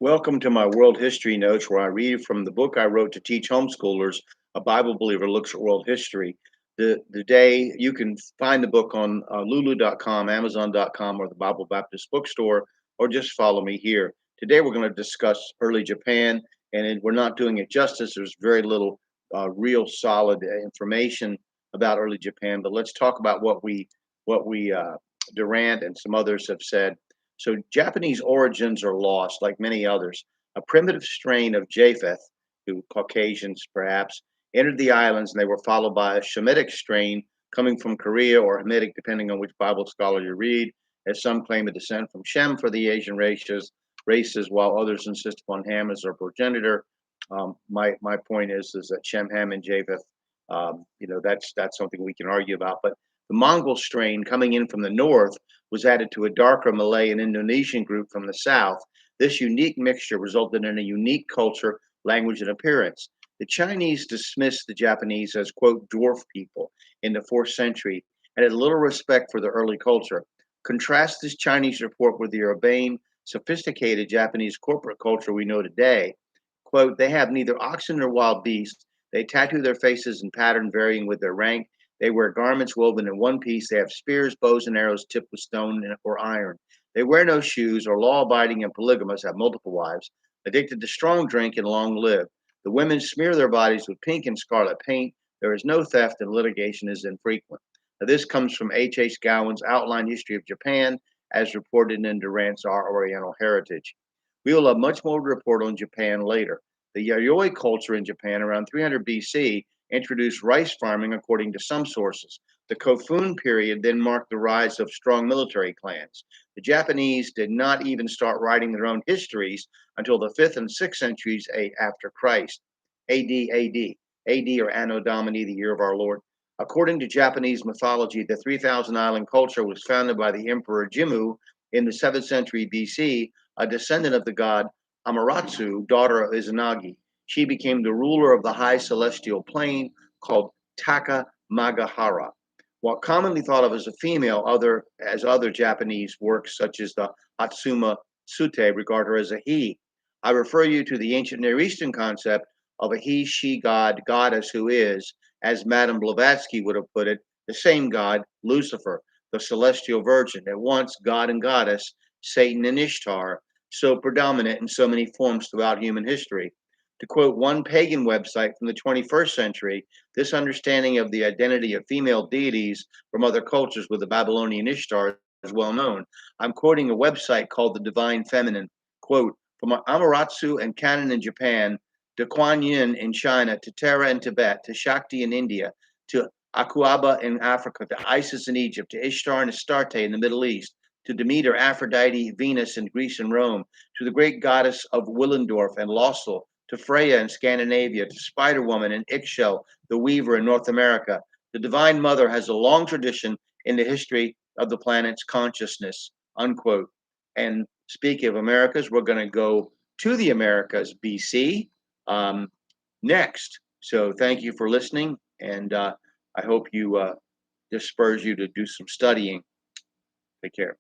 Welcome to my world history notes, where I read from the book I wrote to teach homeschoolers. A Bible believer looks at world history. The day you can find the book on lulu.com, amazon.com, or the Bible Baptist bookstore, or just follow me here. Today we're going to discuss early Japan, and we're not doing it justice. There's very little real solid information about early Japan, but let's talk about what we Durant and some others have said. So Japanese origins are lost, like many others. A primitive strain of Japheth, who Caucasians perhaps, entered the islands, and they were followed by a Shemitic strain coming from Korea or Hamitic, depending on which Bible scholar you read, as some claim a descent from Shem for the Asian races, while others insist upon Ham as their progenitor. My point is that Shem, Ham, and Japheth, that's something we can argue about. But the Mongol strain coming in from the north was added to a darker Malay and Indonesian group from the south. This unique mixture resulted in a unique culture, language, and appearance. The Chinese dismissed the Japanese as, quote, dwarf people in the 4th century and had little respect for the early culture. Contrast this Chinese report with the urbane, sophisticated Japanese corporate culture we know today. Quote, they have neither oxen nor wild beasts. They tattoo their faces in pattern varying with their rank. They wear garments woven in one piece. They have spears, bows, and arrows tipped with stone or iron. They wear no shoes, are law abiding and polygamous, have multiple wives, addicted to strong drink, and long live. The women smear their bodies with pink and scarlet paint. There is no theft, and litigation is infrequent. Now, this comes from H. Gowen's Outline History of Japan, as reported in Durant's Our Oriental Heritage. We will have much more to report on Japan later. The Yayoi culture in Japan around 300 BC introduced rice farming, according to some sources. The Kofun period then marked the rise of strong military clans. The Japanese did not even start writing their own histories until the 5th and 6th centuries after Christ, AD or Anno Domini, the year of our Lord. According to Japanese mythology, the 3,000 island culture was founded by the Emperor Jimmu in the 7th century BC, a descendant of the god Amaterasu, daughter of Izanagi. She became the ruler of the high celestial plane called Takamagahara. While commonly thought of as a female, other Japanese works such as the Hatsuma Sute regard her as a he. I refer you to the ancient Near Eastern concept of a he, she, god, goddess who is, as Madame Blavatsky would have put it, the same god, Lucifer, the celestial virgin, at once god and goddess, Satan and Ishtar, so predominant in so many forms throughout human history. To quote one pagan website from the 21st century, this understanding of the identity of female deities from other cultures with the Babylonian Ishtar is well known. I'm quoting a website called The Divine Feminine. Quote, from Amaterasu and Kannon in Japan, to Kuan Yin in China, to Tara in Tibet, to Shakti in India, to Akuaba in Africa, to Isis in Egypt, to Ishtar and Astarte in the Middle East, to Demeter, Aphrodite, Venus in Greece and Rome, to the great goddess of Willendorf and Lossel, to Freya in Scandinavia, to Spider Woman and Ixchel, the weaver in North America. The Divine Mother has a long tradition in the history of the planet's consciousness, unquote. And speaking of Americas, we're going to go to the Americas, BC, next. So thank you for listening, and I hope this spurs you to do some studying. Take care.